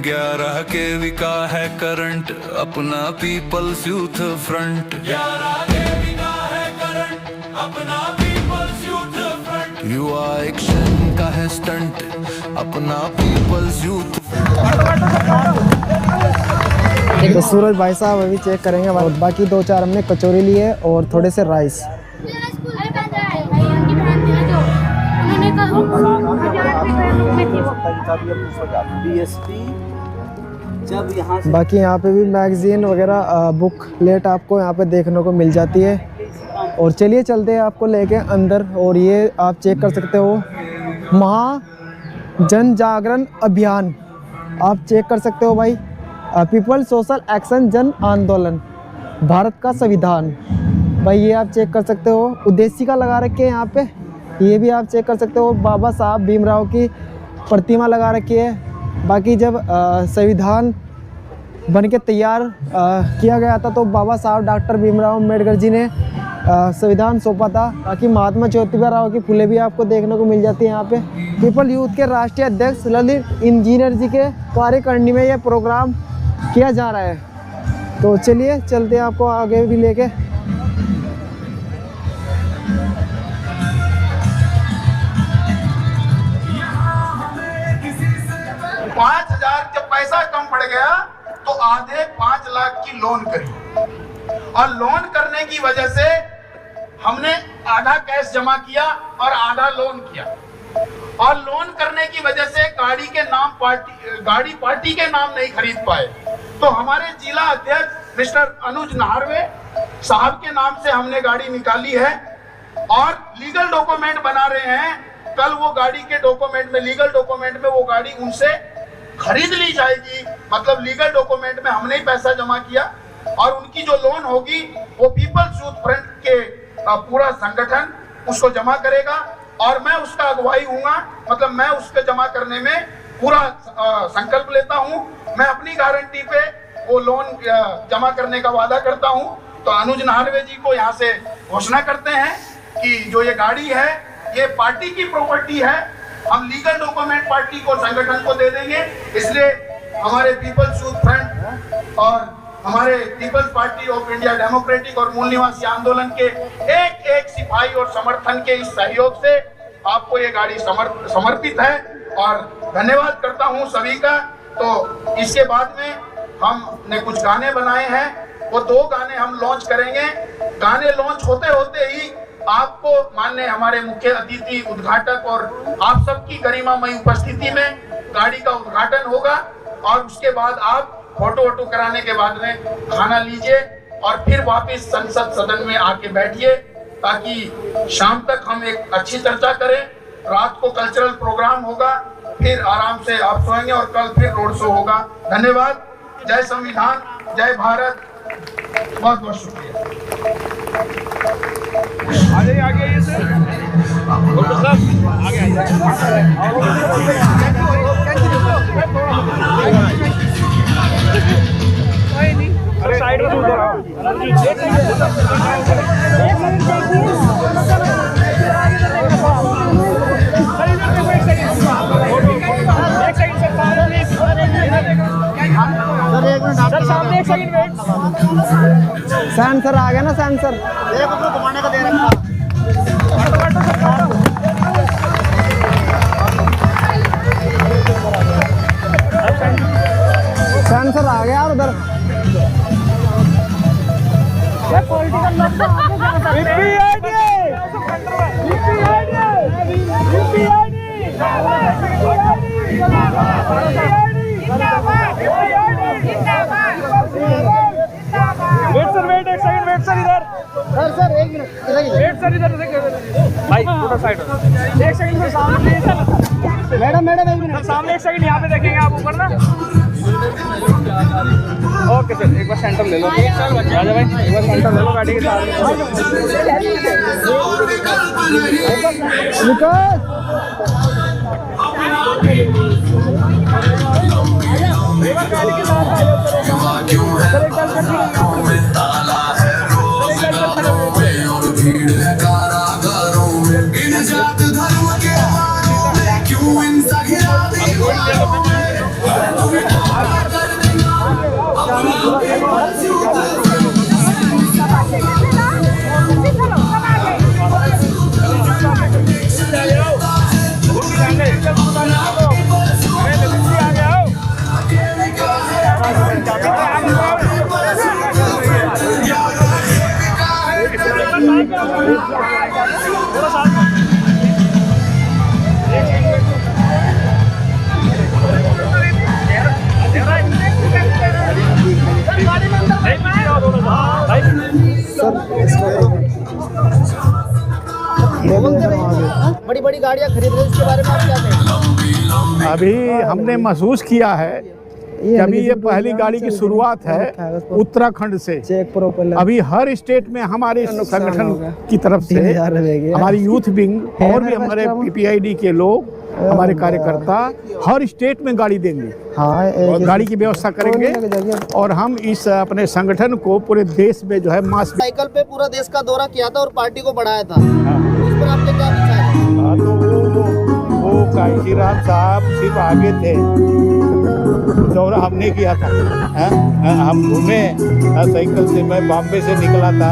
11 केवी का है करंट, अपना पीपल्स यूथ फ्रंट। 11 केवी का है करंट, अपना पीपल्स यूथ फ्रंट। युवा एक्शन का है स्टंट, अपना पीपल्स यूथ। तो सूरज भाई साहब अभी चेक करेंगे और बाकी 2-4 हमने कचौरी ली है और थोड़े से राइस। बाकी यहाँ पे भी मैगजीन वगैरह बुक लेट आपको यहाँ पे देखने को मिल जाती है। और चलिए चलते हैं आपको लेके अंदर। और ये आप चेक कर सकते हो महा जन जागरण अभियान, आप चेक कर सकते हो भाई। पीपल सोशल एक्शन जन आंदोलन भारत का संविधान, भाई ये आप चेक कर सकते हो। उद्देशिका लगा रखी है यहाँ पे, ये भी आप चेक कर सकते हो। बाबा साहब भीमराव की प्रतिमा लगा रखी है। बाकी जब संविधान बन के तैयार किया गया था तो बाबा साहब डॉक्टर भीमराव अम्बेडकर जी ने संविधान सौंपा था। बाकी महात्मा ज्योतिबा राव की फुले भी आपको देखने को मिल जाती है यहाँ पे। पीपल यूथ के राष्ट्रीय अध्यक्ष ललित इंजीनियर जी के कार्यकारिणी में यह प्रोग्राम किया जा रहा है। तो चलिए चलते हैं आपको आगे भी लेके। 5,000 जब पैसा कम पड़ गया तो आधे 5 लाख की लोन करी, और लोन करने की वजह से हमने आधा कैश जमा किया और आधा लोन किया। और लोन करने की वजह से गाड़ी पार्टी के नाम नहीं खरीद पाए, तो हमारे जिला अध्यक्ष मिस्टर अनुज नाहरवे साहब के नाम से हमने गाड़ी निकाली है और लीगल डॉक्यूमेंट बना रहे हैं। कल वो गाड़ी के डॉक्यूमेंट में, लीगल डॉक्यूमेंट में वो गाड़ी उनसे खरीद ली जाएगी। मतलब लीगल डॉक्यूमेंट में हमने ही पैसा जमा किया और उनकी जो लोन होगी वो पीपल्स यूथ फ्रंट के पूरा संगठन उसको जमा करेगा और मैं उसका अगुवाई हूँगा। मतलब मैं उसके जमा करने में पूरा संकल्प लेता हूँ। मैं अपनी गारंटी पे वो लोन जमा करने का वादा करता हूँ। तो अनुज नाहरवे जी को यहाँ से घोषणा करते हैं कि जो ये गाड़ी है ये पार्टी की प्रॉपर्टी है, हम लीगल डॉक्यूमेंट पार्टी को, संगठन को दे देंगे। इसलिए हमारे पीपल्स यूथ फ्रंट और हमारे People's Party of India Democratic और मूल निवासी आंदोलन के एक एक सिपाही और समर्थन के इस सहयोग से आपको ये गाड़ी समर्पित है और धन्यवाद करता हूँ सभी का। तो इसके बाद में हमने कुछ गाने बनाए हैं, वो 2 गाने हम लॉन्च करेंगे। गाने लॉन्च होते होते ही आपको माननीय हमारे मुख्य अतिथि उद्घाटक और आप सबकी गरिमामयी उपस्थिति में गाड़ी का उद्घाटन होगा और उसके बाद आप फोटो वोटो कराने के बाद में खाना लीजिए और फिर वापस संसद सदन में आके बैठिए ताकि शाम तक हम एक अच्छी चर्चा करें। रात को कल्चरल प्रोग्राम होगा, फिर आराम से आप सोएंगे और कल फिर रोड शो होगा। धन्यवाद। जय संविधान, जय भारत। बहुत बहुत शुक्रिया। आगे आगे सर, अरे साइड में सर, सामने एक सेकंड वेट। सेंसर आ गया ना, सेंसर देखो तो घुमाने का दे रखा। सेंसर आ गया और उधर वेट सर, वेट एक सेकंड, वेट सर इधर। सर 1 मिनट वेट सर इधर भाई, थोड़ा साइड एक सेकंड में सामने मैडम 1 मिनट सामने एक सेकंड यहाँ पे देखेंगे आप ऊपर ना। ओके सर, एक बार सेंटर ले लो। राजा भाई एक बार सेंटर ले लो गाड़ी के साथ। भीड़ है कारागारों में, इन जात धर्म के हारों में, क्यों इंसान घिरा दीवारों में। बड़ी गाड़ियाँ खरीद रहे हैं, इसके बारे में आप क्या कहेंगे? अभी हमने महसूस किया है कि अभी ये पहली गाड़ी की शुरुआत है उत्तराखंड से। चेक प्रोपेलर अभी हर स्टेट में हमारे संगठन की तरफ से 3000 रहेगी। हमारी यूथ विंग और भी हमारे PPID के लोग, हमारे कार्यकर्ता हर स्टेट में गाड़ी देंगे। हाँ, गाड़ी की व्यवस्था करेंगे और हम इस अपने संगठन को पूरे देश में जो है मास साइकिल पे पूरा देश का दौरा किया था और पार्टी को बढ़ाया था, उस पर आपके क्या विचार है? तो वो कांशीराम साहब सिर्फ आगे थे, दौरा हमने किया था। हम घूमे साइकिल से। मैं बॉम्बे से निकला था,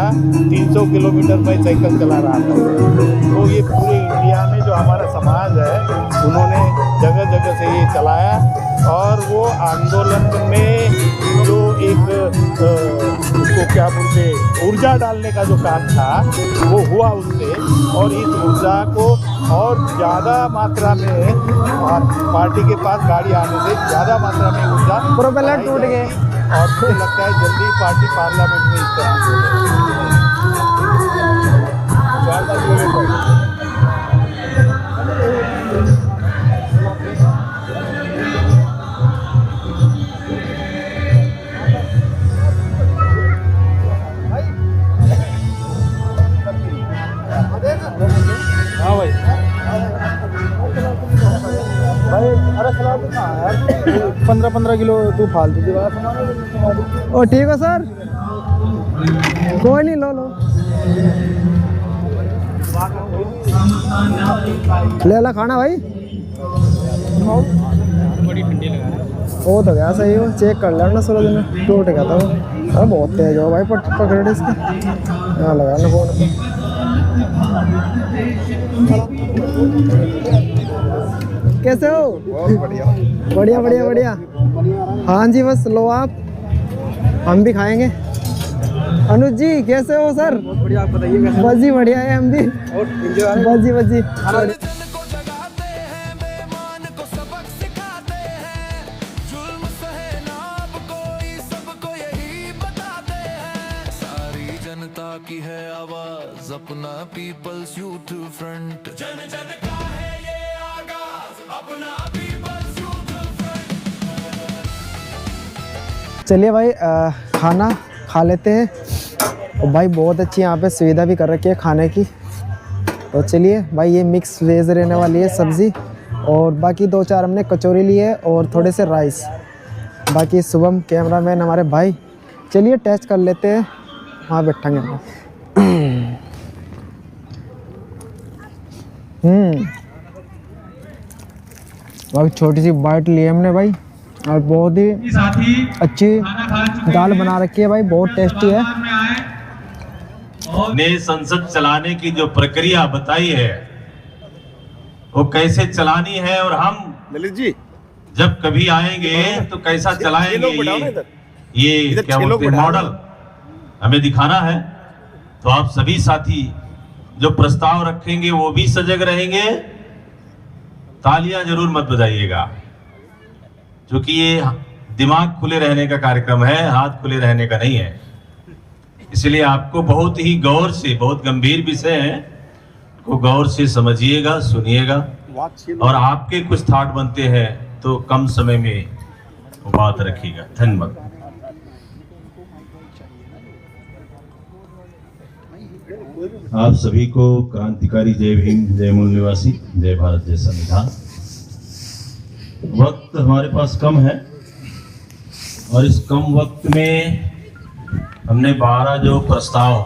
300 किलोमीटर मैं साइकिल चला रहा था। तो ये पूरे इंडिया में जो हमारा समाज है, उन्होंने जगह जगह से ये चलाया और वो आंदोलन में जो एक उसको क्या बोलते ऊर्जा डालने का जो काम था वो हुआ उससे। और इस ऊर्जा को और ज़्यादा मात्रा में पार्टी के पास गाड़ी आने से ज़्यादा मात्रा में ऊर्जा प्रोपेलर टूट गए और मुझे लगता है जल्दी पार्टी पार्लियामेंट में इस हाँ भाई, भाई। अरे सलाह तो कहाँ है यार, 15-15 किलो तू फालतू की बात सुना। ओ ठीक है सर, कोई नहीं, लो ले ला खाना भाई। बड़ी ठंडी लगा रहा है। वो तो गया सही, वो चेक कर लेना सूरज ने, टूट गया था वो। अरे बहुत तेज हो भाई, पकड़ इसके यहाँ लगा ना फोन। कैसे हो? बढ़िया बढ़िया बढ़िया। हाँ जी, बस लो आप, हम भी खाएंगे। अनुज जी कैसे हो सर? बढ़िया, आप बताइए कैसे? बस जी बढ़िया है, हम भी बस जी बस जी। जनता की है आवाज, अपना पीपल्स यूथ फ्रंट। जन जन का है ये आगाज, अपना पीपल्स यूथ फ्रंट। चलिए भाई, खाना खा लेते हैं। और भाई बहुत अच्छी यहाँ पे सुविधा भी कर रखी है खाने की। तो चलिए भाई, ये मिक्स वेज रहने वाली है सब्ज़ी, और बाकी 2-4 हमने कचौरी ली है और थोड़े से राइस। बाकी शुभम कैमरामैन हमारे भाई। चलिए टेस्ट कर लेते हैं, हाँ बैठेंगे। भाई छोटी सी बाइट ली है हमने भाई, और बहुत ही अच्छी दाल बना रखी है भाई, बहुत टेस्टी है। ने संसद चलाने की जो प्रक्रिया बताई है वो कैसे चलानी है, और हम ललित जी जब कभी आएंगे तो कैसा चलाएंगे, ये क्या बोलते हैं मॉडल हमें दिखाना है। तो आप सभी साथी जो प्रस्ताव रखेंगे वो भी सजग रहेंगे। तालियां जरूर मत बजाइएगा, क्योंकि ये दिमाग खुले रहने का कार्यक्रम है, हाथ खुले रहने का नहीं है। इसलिए आपको बहुत ही गौर से, बहुत गंभीर विषय है, को गौर से समझिएगा, सुनिएगा, और आपके कुछ थॉट बनते हैं तो कम समय में वो बात रखिएगा। धन्यवाद। आप सभी को क्रांतिकारी जय भीम, जय मूल निवासी, जय भारत, जय संविधान। वक्त हमारे पास कम है और इस कम वक्त में हमने 12 जो प्रस्ताव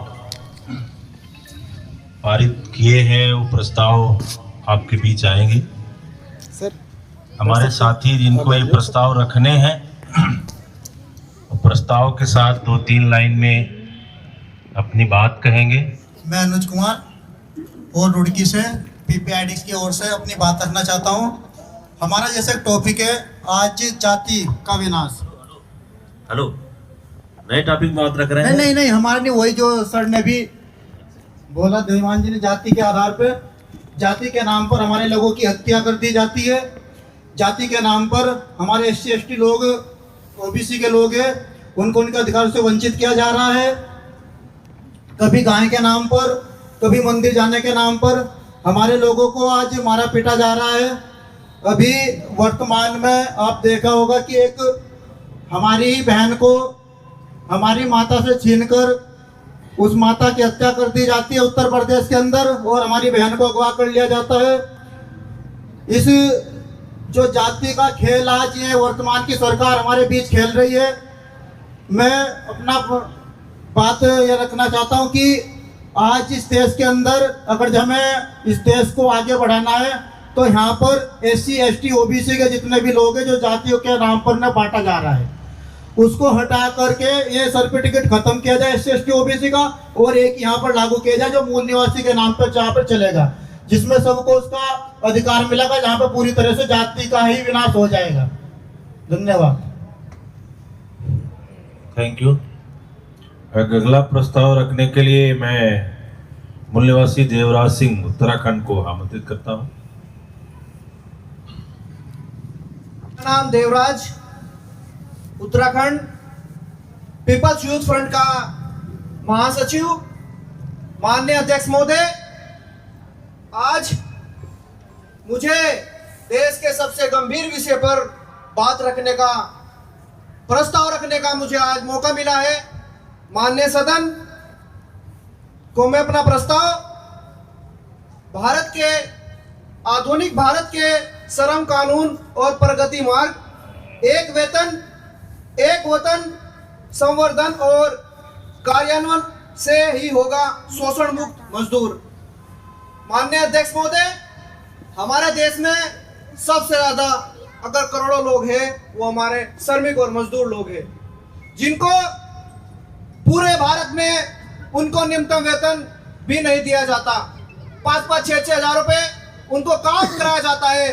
पारित किए हैं वो प्रस्ताव आपके बीच आएंगे। सर हमारे साथी जिनको ये प्रस्ताव रखने हैं, प्रस्ताव के साथ 2-3 लाइन में अपनी बात कहेंगे। मैं अनुज कुमार और रुड़की से PPID की ओर से अपनी बात रखना चाहता हूं। हमारा जैसे टॉपिक है आज जाति का विनाश। हेलो, नए टॉपिक बात रख रहे हैं? नहीं, हमारा नहीं, वही जो सर ने भी बोला, देवान जी ने, जाति के आधार पे, जाति के नाम पर हमारे लोगों की हत्या कर दी जाती है। जाति के नाम पर हमारे SC ST लोग, OBC के लोग हैं, उनको उनके अधिकार से वंचित किया जा रहा है। कभी गाय के नाम पर, कभी मंदिर जाने के नाम पर, हमारे लोगों को आज मारा पीटा जा रहा है। अभी वर्तमान में आप देखा होगा कि एक हमारी ही बहन को हमारी माता से छीनकर उस माता की हत्या कर दी जाती है उत्तर प्रदेश के अंदर, और हमारी बहन को अगवा कर लिया जाता है। इस जो जाति का खेल आज ये वर्तमान की सरकार हमारे बीच खेल रही है, मैं अपना बात ये रखना चाहता हूँ कि आज इस देश के अंदर अगर हमें इस देश को आगे बढ़ाना है तो यहाँ पर SC ST OBC के जितने भी लोग हैं जो जातियों के नाम पर न बांटा जा रहा है, उसको हटा करके ये सर्टिफिकेट खत्म किया जाए SC ST OBC का, और एक यहाँ पर लागू किया जाए जो मूल निवासी के नाम पर जहाँ पर चलेगा, जिसमें सबको उसका अधिकार मिलेगा, जहाँ पर पूरी तरह से जाति का ही विनाश हो जाएगा। धन्यवाद। Thank you. अगला प्रस्ताव रखने के लिए मैं मूल निवासी देवराज सिंह उत्तराखंड को आमंत्रित करता हूँ। नाम Devraj, Uttarakhand People's Youth Front का महासचिव। माननीय अध्यक्ष महोदय, आज मुझे देश के सबसे गंभीर विषय पर बात रखने का, प्रस्ताव रखने का मुझे आज मौका मिला है। माननीय सदन को मैं अपना प्रस्ताव भारत के आधुनिक भारत के श्रम कानून और प्रगति मार्ग, एक वेतन एक वतन संवर्धन और कार्यान्वयन से ही होगा शोषण मुक्त मजदूर। माननीय अध्यक्ष महोदय, हमारे देश में सबसे ज्यादा अगर करोड़ों लोग हैं वो हमारे श्रमिक और मजदूर लोग हैं, जिनको पूरे भारत में उनको न्यूनतम वेतन भी नहीं दिया जाता। 5-5, 6-6 हजार रुपए उनको काम कराया जाता है।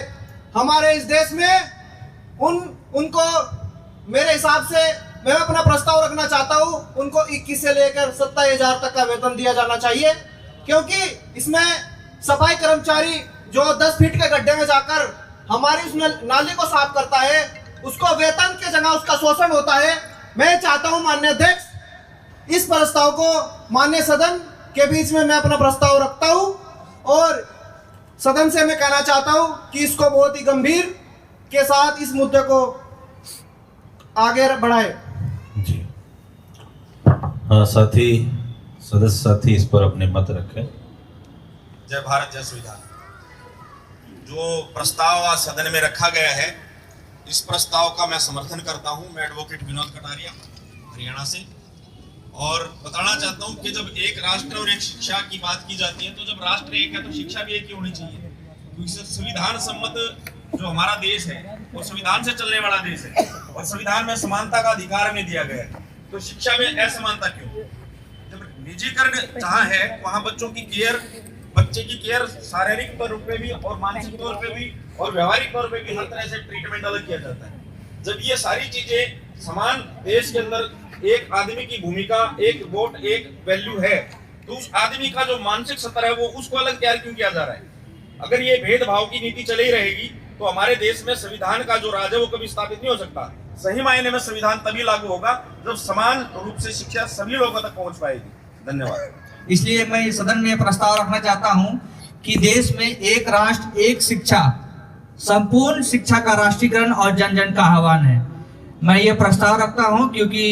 हमारे इस देश में उनको मेरे हिसाब से मैं अपना प्रस्ताव रखना चाहता हूं, उनको 21 से लेकर 27,000 तक का वेतन दिया जाना चाहिए, क्योंकि इसमें सफाई कर्मचारी जो 10 फीट के गड्ढे में जाकर हमारी उसमें नाली को साफ करता है, उसको वेतन के जगह उसका शोषण होता है। मैं चाहता हूं माननीय अध्यक्ष, इस प्रस्ताव को माननीय सदन के बीच में मैं अपना प्रस्ताव रखता हूं और सदन से मैं कहना चाहता हूं कि इसको बहुत ही गंभीर के साथ इस मुद्दे को आगे बढ़ाए। जी हाँ, साथी सदस्य साथी इस पर अपने मत रखें। जय भारत जय संविधान। जो प्रस्ताव आज सदन में रखा गया है, इस प्रस्ताव का मैं समर्थन करता हूं। मैं एडवोकेट विनोद कटारिया हरियाणा से, और बताना चाहता हूं कि जब एक राष्ट्र और एक शिक्षा की बात की जाती है, तो जब राष्ट्र एक है तो शिक्षा भी एक ही होनी चाहिए, क्योंकि संविधान सम्मत जो हमारा देश है वो संविधान से चलने वाला देश है, और संविधान में समानता का अधिकार में दिया गया है, तो शिक्षा में असमानता क्यों? जब निजीकरण जहाँ है वहाँ बच्चों की केयर, बच्चे की केयर शारीरिक तौर पे भी और मानसिक तौर पे भी और व्यवहारिक तौर पे भी हर तरह से ट्रीटमेंट अलग किया जाता है। जब ये सारी चीजें समान देश के अंदर एक आदमी की भूमिका, एक वोट, एक वैल्यू है, तो उस आदमी का जो मानसिक स्तर है वो उसको अलग तैयार क्यों किया जा रहा है? अगर ये भेदभाव की नीति चली रहेगी तो हमारे देश में संविधान का जो राज है वो कभी स्थापित नहीं हो सकता। सही मायने में संविधान तभी लागू होगा जब समान रूप से शिक्षा सभी लोगों तक पहुंच पाएगी। धन्यवाद। इसलिए मैं सदन में प्रस्ताव रखना चाहता हूं कि देश में एक राष्ट्र एक शिक्षा, संपूर्ण शिक्षा का राष्ट्रीयकरण और जन जन का आह्वान है। मैं ये प्रस्ताव रखता हूं क्योंकि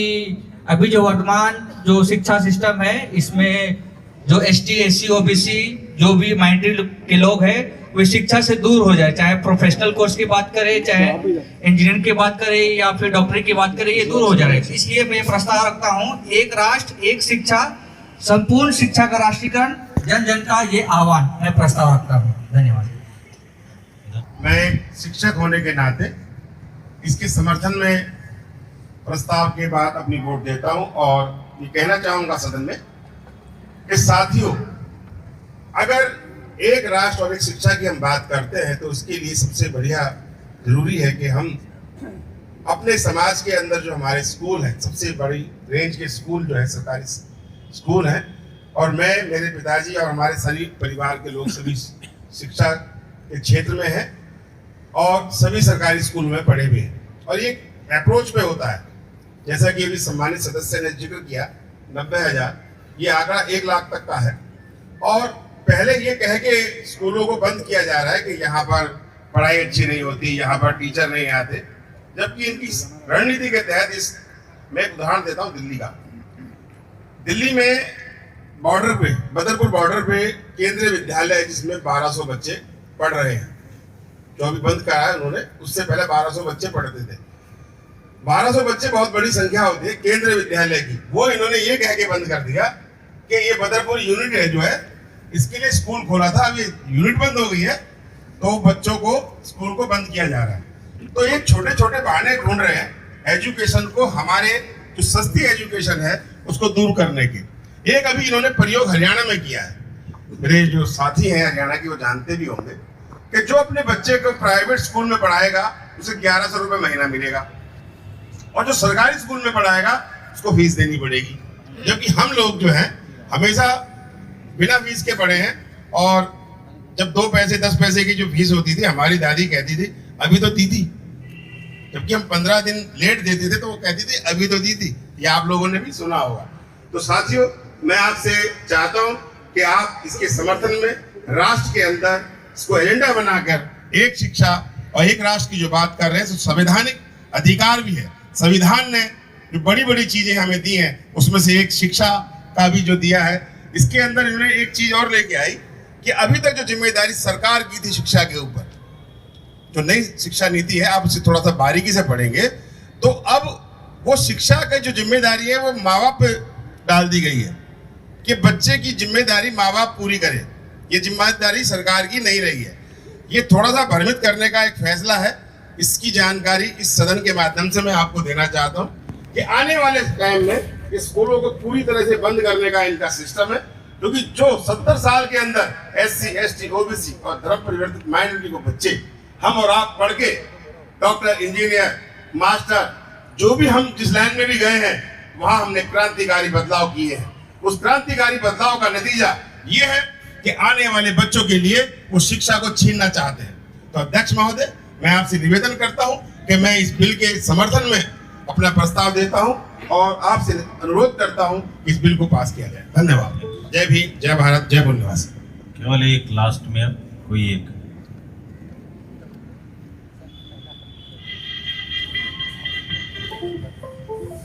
अभी जो वर्तमान जो शिक्षा सिस्टम है, इसमें जो ST SC OBC जो भी माइनॉरिटी के लोग हैं वे शिक्षा से दूर हो जाए, चाहे प्रोफेशनल कोर्स की बात करें, चाहे इंजीनियरिंग की बात करें या फिर डॉक्टरी की बात करें, ये दूर हो जाए। इसलिए मैं प्रस्ताव रखता हूँ, एक राष्ट्र एक शिक्षा, संपूर्ण शिक्षा का राष्ट्रीयकरण, जन जन का ये आह्वान मैं प्रस्ताव रखता हूँ। धन्यवाद। मैं शिक्षक होने के नाते इसके समर्थन में प्रस्ताव के बाद अपनी वोट देता हूं, और ये कहना चाहूंगा सदन में कि साथियों, अगर एक राष्ट्र और एक शिक्षा की हम बात करते हैं तो उसके लिए सबसे बढ़िया जरूरी है कि हम अपने समाज के अंदर जो हमारे स्कूल हैं, सबसे बड़ी रेंज के स्कूल जो है सरकारी स्कूल हैं, और मैं, मेरे पिताजी और हमारे सभी परिवार के लोग सभी शिक्षा के क्षेत्र में हैं और सभी सरकारी स्कूल में पढ़े हुए हैं। और ये अप्रोच पे होता है, जैसा कि अभी सम्मानित सदस्य ने जिक्र किया, 90,000, ये आंकड़ा 1 लाख तक का है। और पहले ये कह के स्कूलों को बंद किया जा रहा है कि यहाँ पर पढ़ाई अच्छी नहीं होती, यहाँ पर टीचर नहीं आते, जबकि इनकी रणनीति के तहत मैं एक उदाहरण देता हूँ दिल्ली का। दिल्ली में बॉर्डर पे, बदरपुर बॉर्डर पे केंद्रीय विद्यालय है जिसमें 1200 बच्चे पढ़ रहे हैं, जो अभी बंद कराया उन्होंने। उससे पहले 1200 बच्चे पढ़ते थे। 1200 बच्चे बहुत बड़ी संख्या होती है केंद्रीय विद्यालय की, वो इन्होंने ये कह के बंद कर दिया कि ये बदरपुर यूनिट है जो है, इसके लिए स्कूल खोला था, अभी यूनिट बंद हो गई है, तो बच्चों को स्कूल को बंद किया जा रहा है। तो ये छोटे छोटे बहाने ढूंढ रहे हैं एजुकेशन को, हमारे जो सस्ती एजुकेशन है उसको दूर करने के। एक अभी इन्होंने प्रयोग हरियाणा में किया है, मेरे जो साथी हैं हरियाणा की वो जानते भी होंगे कि जो अपने बच्चे को प्राइवेट स्कूल में पढ़ाएगा उसे 1100 रुपये महीना मिलेगा, और जो सरकारी स्कूल में पढ़ाएगा उसको फीस देनी पड़ेगी। जबकि हम लोग जो हैं हमेशा बिना फीस के पढ़े हैं, और जब 2 पैसे 10 पैसे की जो फीस होती थी हमारी दादी कहती थी अभी तो दी थी, जबकि हम 15 दिन लेट देते थे तो वो कहती थी अभी तो दी थी। ये आप लोगों ने भी सुना होगा। तो साथियों, मैं आपसे चाहता हूं कि आप इसके समर्थन में राष्ट्र के अंदर इसको एजेंडा बनाकर एक शिक्षा और एक राष्ट्र की जो बात कर रहे हैं, तो संवैधानिक अधिकार भी है। संविधान ने जो बड़ी बड़ी चीजें हमें दी हैं उसमें से एक शिक्षा का भी जो दिया है। इसके अंदर इन्होंने एक चीज और लेके आई कि अभी तक जो जिम्मेदारी सरकार की थी शिक्षा के ऊपर, जो नई शिक्षा नीति है आप उसे थोड़ा सा बारीकी से पढ़ेंगे तो अब वो शिक्षा की जो जिम्मेदारी है वो माँ बाप पे डाल दी गई है कि बच्चे की जिम्मेदारी माँ बाप पूरी करे। ये जिम्मेदारी सरकार की नहीं रही है। ये थोड़ा सा भ्रमित करने का एक फैसला है। इसकी जानकारी इस सदन के माध्यम से मैं आपको देना चाहता हूँ कि आने वाले टाइम में स्कूलों को पूरी तरह से बंद करने का इनका सिस्टम है, क्योंकि जो 70 साल के अंदर SC, ST, OBC और धर्म परिवर्तित माइनॉरिटी को बच्चे हम और आप पढ़ के डॉक्टर, इंजीनियर, मास्टर, जो भी हम जिस लाइन में भी गए हैं वहां हमने क्रांतिकारी बदलाव किए हैं। उस क्रांतिकारी बदलाव का नतीजा ये है कि आने वाले बच्चों के लिए वो शिक्षा को छीनना चाहते हैं। तो अध्यक्ष महोदय, मैं आपसे निवेदन करता हूं कि मैं इस बिल के समर्थन में अपना प्रस्ताव देता हूं और आपसे अनुरोध करता हूं कि इस बिल को पास किया जाए। धन्यवाद। जय भीम, जय भारत, जय मूल निवासी। केवल एक लास्ट में कोई एक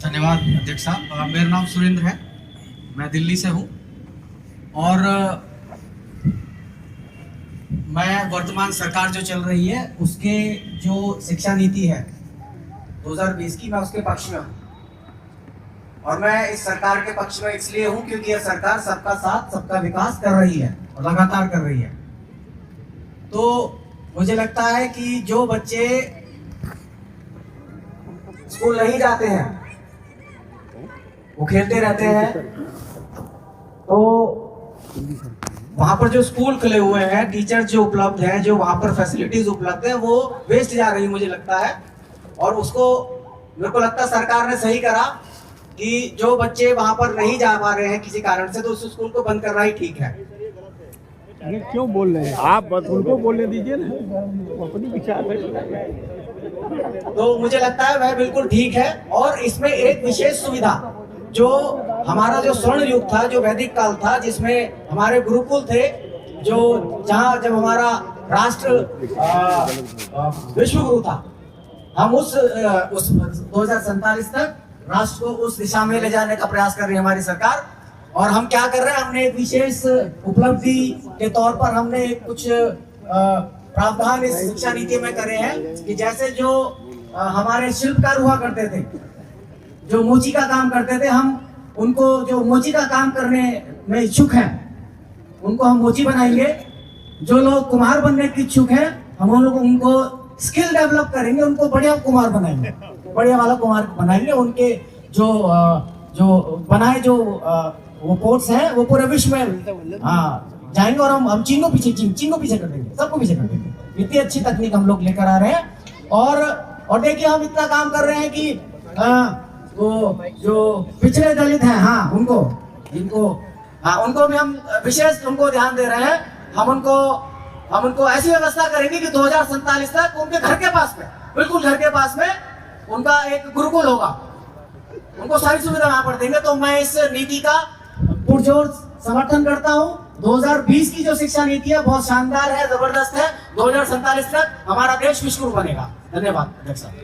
धन्यवाद अध्यक्ष साहब। मेरा नाम सुरेंद्र है, मैं दिल्ली से हूँ और मैं वर्तमान सरकार जो चल रही है उसके जो शिक्षा नीति है 2020 की, मैं उसके पक्ष में हूँ। और मैं इस सरकार के पक्ष में इसलिए हूँ क्योंकि यह सरकार सबका साथ सबका विकास कर रही है और लगातार कर रही है। तो मुझे लगता है कि जो बच्चे स्कूल नहीं जाते हैं, वो खेलते रहते हैं, तो वहां पर जो स्कूल खुले हुए हैं, टीचर जो उपलब्ध हैं, जो वहां पर फैसिलिटीज उपलब्ध है, वो वेस्ट जा रही मुझे लगता है। और उसको मेरे को लगता है सरकार ने सही करा कि जो बच्चे वहां पर नहीं जा पा रहे हैं किसी कारण से, तो उस स्कूल को बंद करना ही ठीक है। अरे क्यों बोल रहे हैं आप? बस उनको बोलने दीजिए ना, अपनी विचार है। तो मुझे लगता है वह बिल्कुल ठीक है। और इसमें एक विशेष सुविधा, जो हमारा जो स्वर्ण युग था, जो वैदिक काल था, जिसमें हमारे गुरुकुल थे, जो जहाँ जब हमारा राष्ट्र विश्व गुरु था, हम उस 2047 तक राष्ट्र को उस दिशा में ले जाने का प्रयास कर रही है हमारी सरकार। और हम क्या कर रहे हैं, हमने एक विशेष उपलब्धि के तौर पर हमने कुछ प्रावधान इस शिक्षा नीति में करे हैं कि जैसे जो हमारे शिल्पकार हुआ करते थे, जो मोची का काम करते थे, हम उनको जो मोची का काम करने में इच्छुक हैं उनको हम मोची बनाएंगे। जो लोग कुम्हार बनने के इच्छुक हैं, हम उनको स्किल डेवलप करेंगे, उनको बढ़िया कुम्हार बनाएंगे, बढ़िया वाला कुम्हार बनाएंगे। उनके जो बनाए जो वो पोर्ट्स हैं वो पूरे विश्व में जाएंगे और हम चीन को पीछे कर देंगे, सबको पीछे कर देंगे। इतनी अच्छी तकनीक हम लोग लेकर आ रहे हैं। और देखिए हम इतना काम कर रहे हैं कि वो जो पिछड़े दलित हैं, उनको भी हम विशेष उनको ध्यान दे रहे हैं। हम उनको ऐसी व्यवस्था करेंगे कि 2047 तक उनके घर के पास में, बिल्कुल घर के पास में उनका एक गुरुकुल होगा, उनको सारी सुविधा वहां पर देंगे। तो मैं इस नीति का पुरजोर समर्थन करता हूँ। 2020 की जो शिक्षा नीति है बहुत शानदार है, जबरदस्त है। 2047 तक हमारा देश विश्वगुरु बनेगा। धन्यवाद अध्यक्ष साहब।